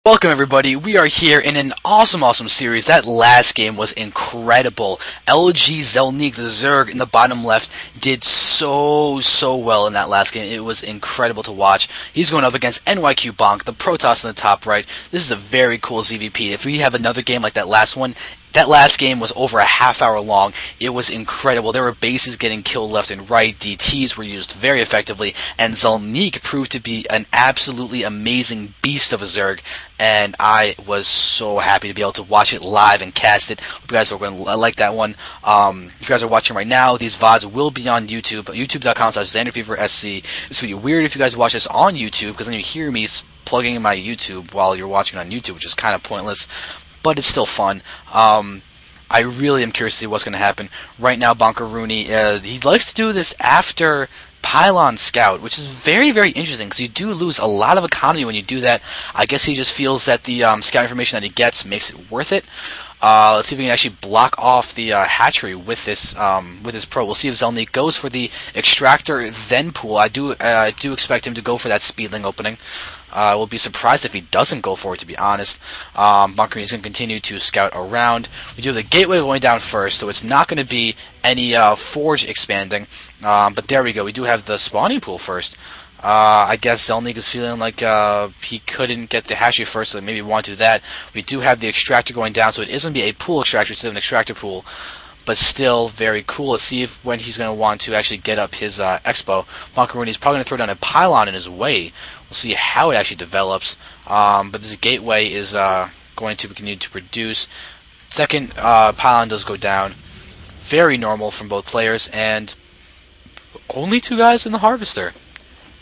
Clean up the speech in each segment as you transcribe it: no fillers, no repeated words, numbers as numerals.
Welcome everybody, we are here in an awesome series. That last game was incredible. LGZelniq, the Zerg in the bottom left, did so well in that last game. It was incredible to watch. He's going up against nYqBonk, the Protoss in the top right. This is a very cool ZVP. If we have another game like that last one, that last game was over a half hour long. It was incredible. There were bases getting killed left and right. DTs were used very effectively. And Xel'Naga proved to be an absolutely amazing beast of a Zerg. And I was so happy to be able to watch it live and cast it. Hope you guys are going to like that one. If you guys are watching right now, these VODs will be on YouTube. YouTube.com/zanderfeverSC. It's going to be weird if you guys watch this on YouTube, because then you hear me plugging in my YouTube while you're watching on YouTube, which is kind of pointless. But it's still fun. I really am curious to see what's going to happen. Right now, Bonkaroonie, he likes to do this after Pylon Scout, which is very interesting, because you do lose a lot of economy when you do that. I guess he just feels that the scout information that he gets makes it worth it. Let's see if we can actually block off the hatchery with this pro. We'll see if Xel'Naga goes for the extractor then pool. I do expect him to go for that speedling opening. I will be surprised if he doesn't go for it, to be honest. Bonkaroonie is going to continue to scout around. We do have the gateway going down first, so it's not going to be any forge expanding. But there we go. We do have the spawning pool first. I guess Xel'Naga is feeling like he couldn't get the hatchery first, so maybe we want to do that. We do have the extractor going down, so it is going to be a pool extractor instead of an extractor pool. But still very cool. Let's see when he's going to want to actually get up his expo. Bonkaroonie is probably going to throw down a pylon in his way. We'll see how it actually develops. But this gateway is going to continue to produce. Second pylon does go down. Very normal from both players. And only two guys in the harvester.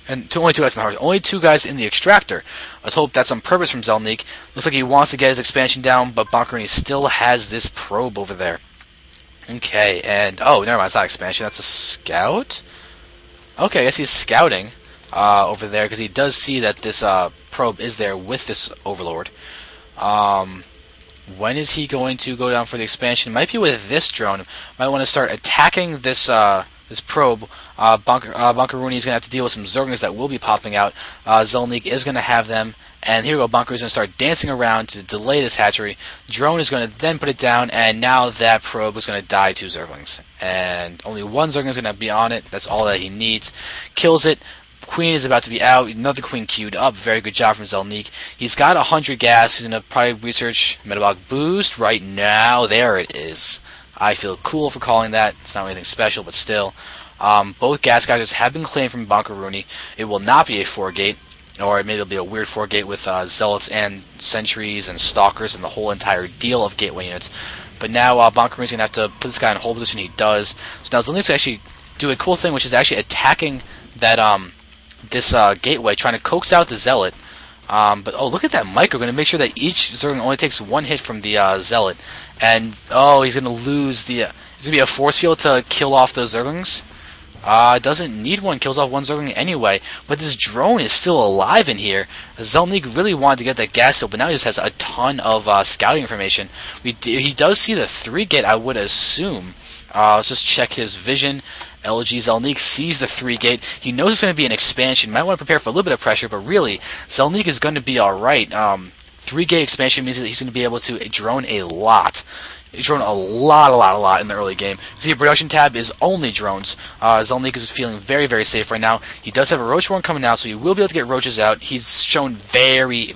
Only two guys in the harvester. Only two guys in the extractor. Let's hope that's on purpose from Xel'Naga. Looks like he wants to get his expansion down, but Bonkaroonie still has this probe over there. Okay, and oh, never mind, it's not expansion, that's a scout? Okay, I guess he's scouting over there, because he does see that this probe is there with this overlord. When is he going to go down for the expansion? Might be with this drone. Might want to start attacking this this probe. Bonkaroonie is going to have to deal with some Zerglings that will be popping out. Xel'Naga is going to have them. And here we go, Bonkaroonie is going to start dancing around to delay this hatchery. Drone is going to then put it down, and now that probe is going to die to Zerglings. And only one Zergling is going to be on it. That's all that he needs. Kills it. Queen is about to be out. Another Queen queued up. Very good job from Xel'Naga. He's got 100 gas. He's going to probably research metabolic boost right now. There it is. I feel cool for calling that. It's not anything special, but still. Both gas geysers have been claimed from Bonkaroonie. It will not be a 4-gate. Or maybe it'll be a weird 4-gate with zealots and sentries and stalkers and the whole entire deal of gateway units. But now Bonkaroonie's going to have to put this guy in hold position. He does. So now Xel'Naga's actually do a cool thing, which is actually attacking that this gateway, trying to coax out the zealot. But oh, look at that micro. Going to make sure that each Zerg only takes one hit from the zealot. And oh, he's going to lose the. Is going to be a force field to kill off those Zerglings? Doesn't need one, kills off one Zergling anyway, but this drone is still alive in here. Xel'Naga really wanted to get that gas still, but now he just has a ton of scouting information. He does see the 3-gate, I would assume. Let's just check his vision. LGZelniq sees the 3-gate. He knows it's going to be an expansion. Might want to prepare for a little bit of pressure, but really, Xel'Naga is going to be alright. 3-gate expansion means that he's going to be able to drone a lot. He's drawn a lot in the early game. See, the production tab is only drones. Xel'Naga is feeling very safe right now. He does have a roach horn coming out, so he will be able to get roaches out. He's shown very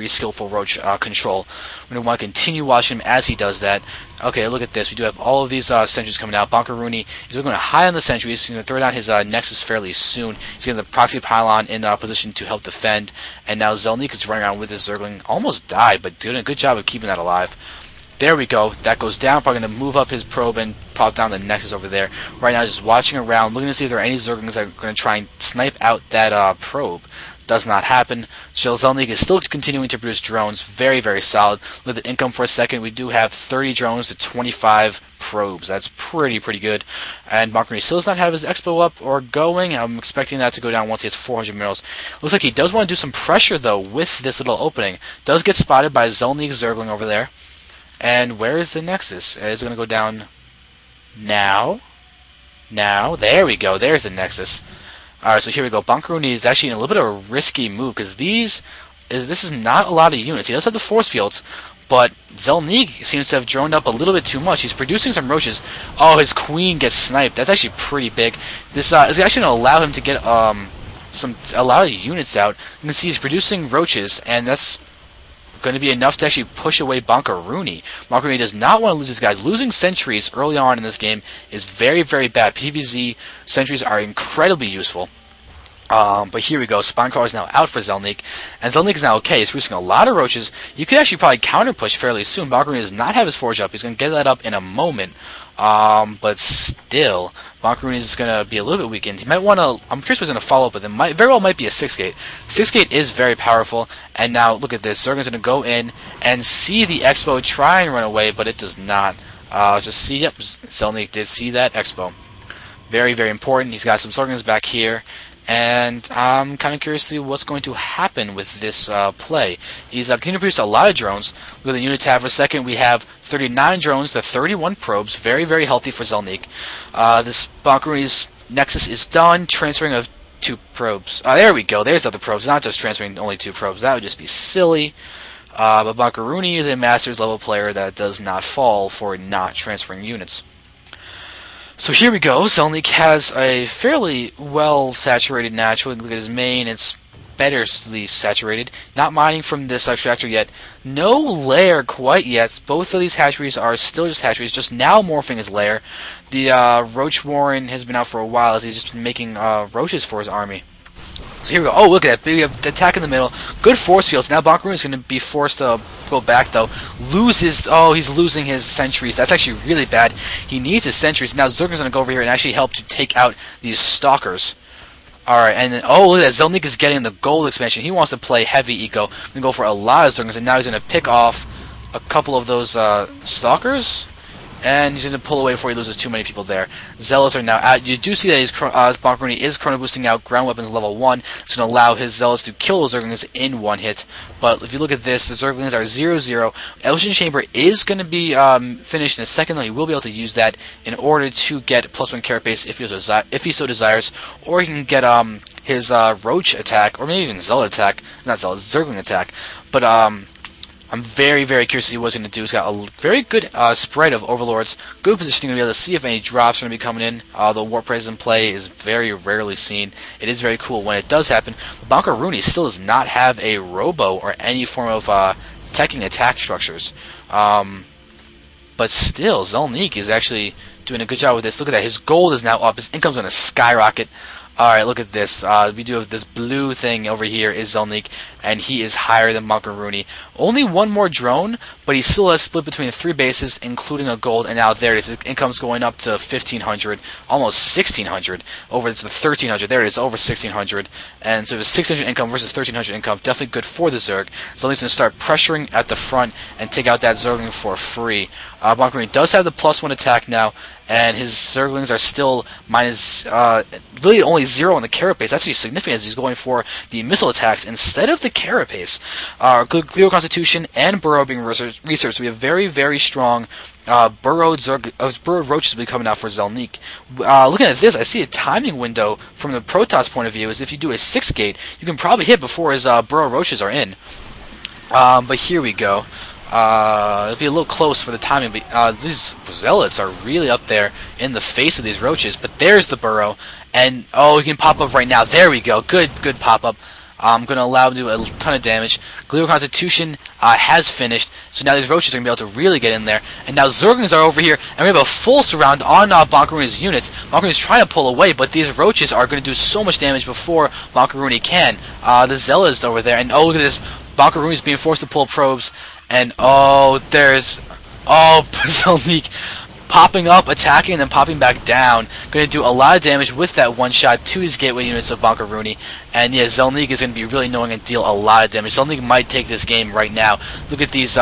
skillful roach control. We're going to want to continue watching him as he does that. Okay, look at this. We do have all of these sentries coming out. Bonkaroonie is going to high on the sentries. He's going to throw down his Nexus fairly soon. He's getting the proxy pylon in position to help defend. And now Xel'Naga is running around with his Zergling. Almost died, but doing a good job of keeping that alive. There we go. That goes down. Probably going to move up his probe and pop down the Nexus over there. Right now, just watching around, looking to see if there are any Zerglings that are going to try and snipe out that probe. Does not happen. So Xel'Naga is still continuing to produce drones. Very solid. Look at the income for a second. We do have 30 drones to 25 probes. That's pretty good. And Bonkaroonie still does not have his expo up or going. I'm expecting that to go down once he hits 400 minerals. Looks like he does want to do some pressure, though, with this little opening. Does get spotted by Xel'Naga Zergling over there. And where is the Nexus? Is it going to go down now? There we go. There's the Nexus. Alright, so here we go. Bonkaroonie is actually in a little bit of a risky move, because these is this is not a lot of units. He does have the force fields, but Xel'Naga seems to have droned up a little bit too much. He's producing some roaches. Oh, his queen gets sniped. That's actually pretty big. This is actually going to allow him to get a lot of units out. You can see he's producing roaches, and that's going to be enough to actually push away Bonkaruni. Bonkaruni does not want to lose these guys. Losing sentries early on in this game is very, very bad. PvZ sentries are incredibly useful. But here we go. Spine is now out for Xel'Naga, and Xel'Naga is now okay. He's producing a lot of roaches. You could actually probably counter push fairly soon. Bonkaruni does not have his forge up. He's going to get that up in a moment. But still, Bonkaruni is going to be a little bit weakened. He might want to. I'm curious what's going to follow up with him. Very well might be a 6-gate. 6-gate is very powerful. And now look at this. Zerg is going to go in and see the Expo try and run away, but it does not. Just see. Yep, Xel'Naga did see that Expo. Very, very important. He's got some Zerglings back here. And I'm kind of curious to see what's going to happen with this play. He's continuing to produce a lot of drones. Look at the unit tab for a second. We have 39 drones to 31 probes. Very, very healthy for Xel'Naga. This Bonkaruni's Nexus is done. Transferring of 2 probes. There we go. There's the other probes. Not just transferring only 2 probes. That would just be silly. But Bonkaruni is a Masters level player that does not fall for not transferring units. So here we go. Xel'Naga has a fairly well saturated natural. Look at his main. It's betterly saturated. Not mining from this extractor yet. No lair quite yet. Both of these hatcheries are still just hatcheries, just now morphing his lair. The Roach Warren has been out for a while as he's just been making roaches for his army. So here we go. Oh, look at that. We have the attack in the middle. Good force fields. Now Bonkaruni is going to be forced to go back, though. He's losing his sentries. That's actually really bad. He needs his sentries. Now Zerg is going to go over here and actually help to take out these stalkers. Alright, and then, oh, look at that. Xel'Naga is getting the gold expansion. He wants to play heavy eco. Going to go for a lot of Zerglings, and now he's going to pick off a couple of those stalkers. And he's going to pull away before he loses too many people there. Zealots are now out. You do see that his Bonkaruni is chrono boosting out ground weapons level 1. It's going to allow his Zealots to kill those Zerglings in one hit. But if you look at this, the Zerglings are 0-0. Elgin Chamber is going to be finished in a second, though he will be able to use that in order to get +1 carapace if he so desires. Or he can get his Roach attack, or maybe even Zealot attack. Not Zealot, Zergling attack. But I'm very, very curious to see what he's going to do. He's got a very good spread of Overlords. Good positioning to be able to see if any drops are going to be coming in. The Warp Presence play is very rarely seen. It is very cool when it does happen. But Bonkaruni still does not have a Robo or any form of teching attack structures. But still, Xel'Naga is actually doing a good job with this. Look at that. His gold is now up. His income's going to skyrocket. Alright, look at this. We do have this blue thing over here is Xel'Naga, and he is higher than Bonkaruni. Only one more drone, but he still has split between 3 bases, including a gold, and now there it is. His income's going up to 1,500, almost 1,600, over to the 1,300. There it is, over 1,600. And so it was 600 income versus 1,300 income. Definitely good for the Zerg. Xel'Naga's going to start pressuring at the front and take out that Zergling for free. Bonkaruni does have the +1 attack now, and his Zerglings are still minus, really only 0 on the carapace. That's actually significant as he's going for the missile attacks instead of the carapace. Good Cleo Constitution and Burrow being researched. So we have very, very strong burrowed roaches will be coming out for Xel'Naga. Looking at this, I see a timing window from the Protoss point of view is if you do a 6-gate, you can probably hit before his burrow roaches are in. But here we go. It'll be a little close for the timing, but these Zealots are really up there in the face of these roaches. But there's the burrow, and oh, he can pop up right now. There we go. Good pop up. I'm going to allow him to do a ton of damage. Gleo Constitution has finished, so now these roaches are going to be able to really get in there. And now Zerglings are over here, and we have a full surround on Bonkaruni's units. Bonkaruni's trying to pull away, but these roaches are going to do so much damage before Bonkaruni can. The Zealot's over there, and oh, look at this. Bonkaruni's being forced to pull probes, and oh, there's... Oh, Xel'Naga popping up, attacking, and then popping back down. Going to do a lot of damage with that one shot to his gateway units of Bonkaruni. And yeah, Xel'Naga is going to be really knowing and deal a lot of damage. Xel'Naga might take this game right now. Look at these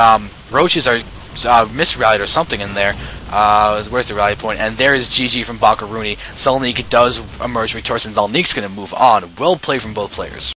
roaches are misrallied or something in there. Where's the rally point? And there is GG from Bonkaruni. Xel'Naga does emerge victorious, and Xel'Naga's going to move on. Well played from both players.